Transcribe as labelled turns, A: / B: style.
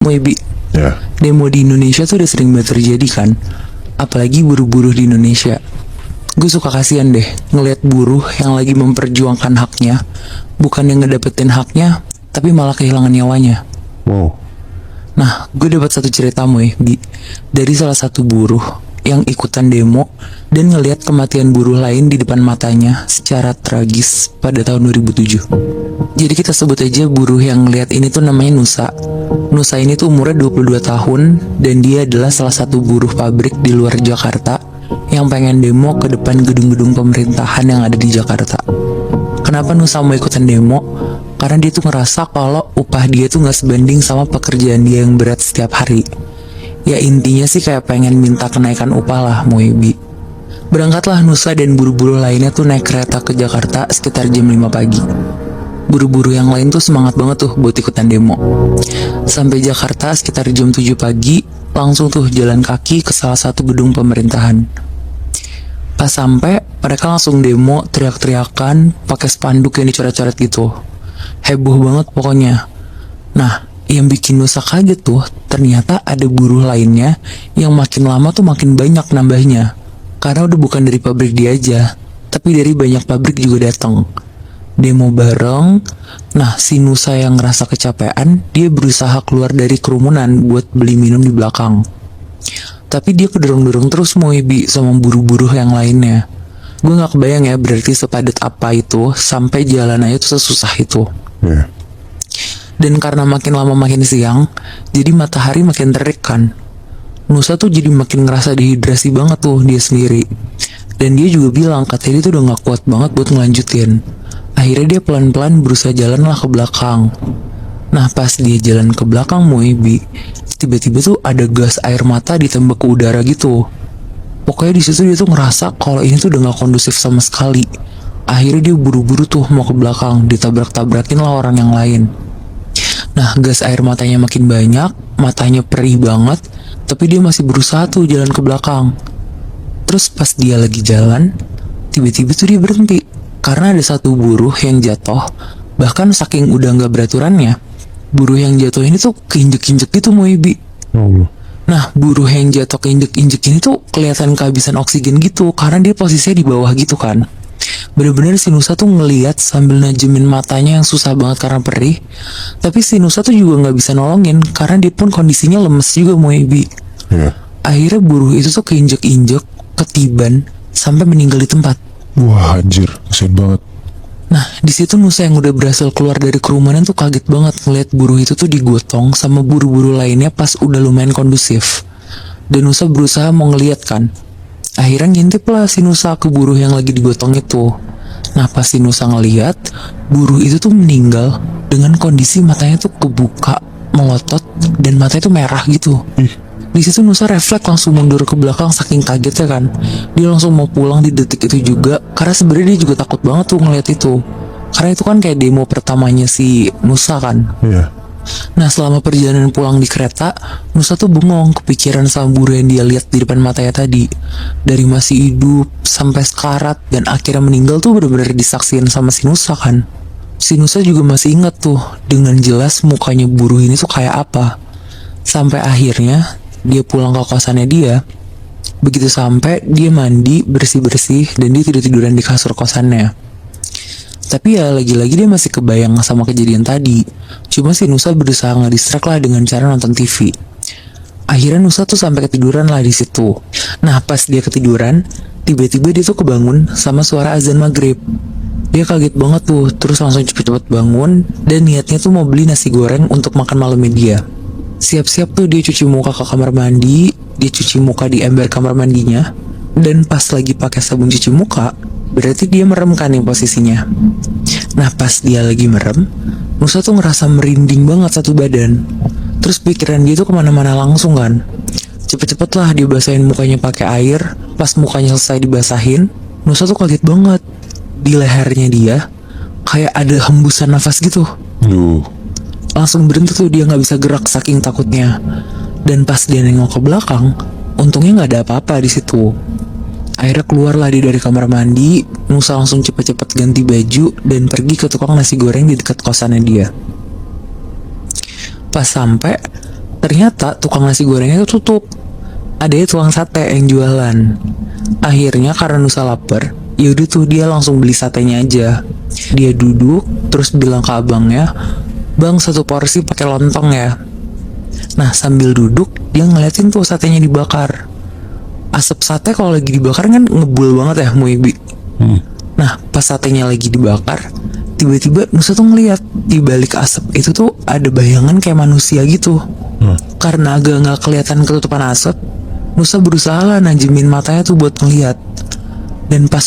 A: Moebi,
B: Ya.
A: demo di Indonesia tuh udah sering banget terjadi kan. Apalagi buruh-buruh di Indonesia. Gue suka kasihan deh ngelihat buruh yang lagi memperjuangkan haknya, bukan yang ngedapetin haknya, tapi malah kehilangan nyawanya.
B: Wow.
A: Nah, gue dapat satu cerita Moebi dari salah satu buruh yang ikutan demo dan ngelihat kematian buruh lain di depan matanya secara tragis pada tahun 2007. Jadi kita sebut aja buruh yang ngelihat ini tuh namanya Nusa. Nusa ini tuh umurnya 22 tahun dan dia adalah salah satu buruh pabrik di luar Jakarta yang pengen demo ke depan gedung-gedung pemerintahan yang ada di Jakarta. Kenapa Nusa mau ikutan demo? Karena dia tuh ngerasa kalau upah dia tuh gak sebanding sama pekerjaan dia yang berat setiap hari. Ya intinya sih kayak pengen minta kenaikan upah lah Moebi. Berangkatlah Nusa dan buruh-buruh lainnya tuh naik kereta ke Jakarta sekitar jam 5 pagi. Buruh-buruh yang lain tuh semangat banget tuh buat ikutan demo. Sampai Jakarta sekitar jam 7 pagi, langsung tuh jalan kaki ke salah satu gedung pemerintahan. Pas sampai, mereka langsung demo teriak-teriakan pakai spanduk yang dicoret-coret gitu. Heboh banget pokoknya. Nah, yang bikin Nusa kaget tuh, ternyata ada buruh lainnya yang makin lama tuh makin banyak nambahnya. Karena udah bukan dari pabrik dia aja, tapi dari banyak pabrik juga datang. Demo bareng. Nah, si Nusa yang ngerasa kecapean, dia berusaha keluar dari kerumunan buat beli minum di belakang. Tapi dia kedorong-dorong terus Moebi sama buruh-buruh yang lainnya. Gue gak kebayang ya berarti sepadat apa itu sampai jalan aja tuh sesusah itu.
B: Ya.
A: Dan karena makin lama makin siang, jadi matahari makin terik kan. Nusa tuh jadi makin ngerasa dehidrasi banget tuh dia sendiri. Dan dia juga bilang katanya dia tuh udah gak kuat banget buat ngelanjutin. Akhirnya dia pelan-pelan berusaha jalan lah ke belakang. Nah pas dia jalan ke belakang Moebi, tiba-tiba tuh ada gas air mata ditembak ke udara gitu. Pokoknya di situ dia tuh ngerasa kalau ini tuh udah gak kondusif sama sekali. Akhirnya dia buru-buru tuh mau ke belakang, ditabrak-tabrakin lah orang yang lain. Nah gas air matanya makin banyak, matanya perih banget, tapi dia masih berusaha tuh jalan ke belakang. Terus pas dia lagi jalan, tiba-tiba tuh dia berhenti karena ada satu buruh yang jatuh. Bahkan saking udah gak beraturannya, buruh yang jatuh ini tuh keinjek-injek gitu Moebi.
B: Allah.
A: Nah buruh yang jatuh keinjek-injek ini tuh kelihatan kehabisan oksigen gitu karena dia posisinya di bawah gitu kan. Bener-bener si Nusa tuh ngeliat sambil najemin matanya yang susah banget karena perih. Tapi si Nusa tuh juga gak bisa nolongin karena dia pun kondisinya lemes juga Moebi.
B: Ya.
A: Akhirnya buruh itu tuh keinjek-injek, ketiban, sampai meninggal di tempat.
B: Wah anjir, kasian banget.
A: Nah, di situ Nusa yang udah berhasil keluar dari kerumunan tuh kaget banget ngeliat buruh itu tuh digotong sama buruh-buruh lainnya pas udah lumayan kondusif. Dan Nusa berusaha mau ngeliat kan. Akhirnya ngintip lah si Nusa ke buruh yang lagi digotong itu. Nah, pas si Nusa ngeliat, buruh itu tuh meninggal dengan kondisi matanya tuh kebuka, melotot, dan matanya tuh merah gitu. Di situ Nusa refleks langsung mundur ke belakang saking kagetnya kan. Dia langsung mau pulang di detik itu juga karena sebenarnya dia juga takut banget tuh ngeliat itu. Karena itu kan kayak demo pertamanya si Nusa kan.
B: Iya.
A: Nah selama perjalanan pulang di kereta, Nusa tuh bengong kepikiran sama buruh yang dia lihat di depan matanya tadi. Dari masih hidup sampai sekarat dan akhirnya meninggal tuh bener-bener disaksiin sama si Nusa kan. Si Nusa juga masih ingat tuh dengan jelas mukanya buruh ini tuh kayak apa. Sampai akhirnya dia pulang ke kosannya dia. Begitu sampai, dia mandi, bersih-bersih, dan dia tidur-tiduran di kasur kosannya. Tapi ya lagi-lagi dia masih kebayang sama kejadian tadi. Cuma si Nusa berusaha ngedistract lah dengan cara nonton TV. Akhirnya Nusa tuh sampai ketiduran lah di situ. Nah pas dia ketiduran, tiba-tiba dia tuh kebangun sama suara azan maghrib. Dia kaget banget tuh, terus langsung cepet-cepet bangun, dan niatnya tuh mau beli nasi goreng untuk makan malamnya dia. Siap-siap tuh dia cuci muka ke kamar mandi, dia cuci muka di ember kamar mandinya, dan pas lagi pakai sabun cuci muka, berarti dia merem kan nih posisinya. Nah pas dia lagi merem, Nusa tuh ngerasa merinding banget satu badan. Terus pikiran dia tuh kemana-mana langsung kan. Cepet-cepet lah dia basahin mukanya pakai air. Pas mukanya selesai dibasahin, Nusa tuh kaget banget. Di lehernya dia kayak ada hembusan nafas gitu.
B: Duh.
A: Langsung berhenti tuh, dia gak bisa gerak saking takutnya. Dan pas dia nengok ke belakang, untungnya gak ada apa-apa di situ. Akhirnya keluarlah dia dari kamar mandi. Nusa langsung cepet-cepet ganti baju dan pergi ke tukang nasi goreng di dekat kosannya dia. Pas sampai, Ternyata tukang nasi gorengnya itu tutup. Ada tukang sate yang jualan. Akhirnya karena Nusa lapar, yaudah tuh dia langsung beli satenya aja. Dia duduk, terus bilang ke abangnya, "Bang, satu porsi pakai lontong ya." Nah, sambil duduk, dia ngeliatin tuh satenya dibakar. Asap sate kalau lagi dibakar kan ngebul banget ya, Muibi. Nah, pas satenya lagi dibakar, tiba-tiba Nusa tuh ngeliat di balik asap itu tuh ada bayangan kayak manusia gitu. Karena agak nggak kelihatan ketutupan asap, Nusa berusaha lah najemin matanya tuh buat ngeliat. Dan pas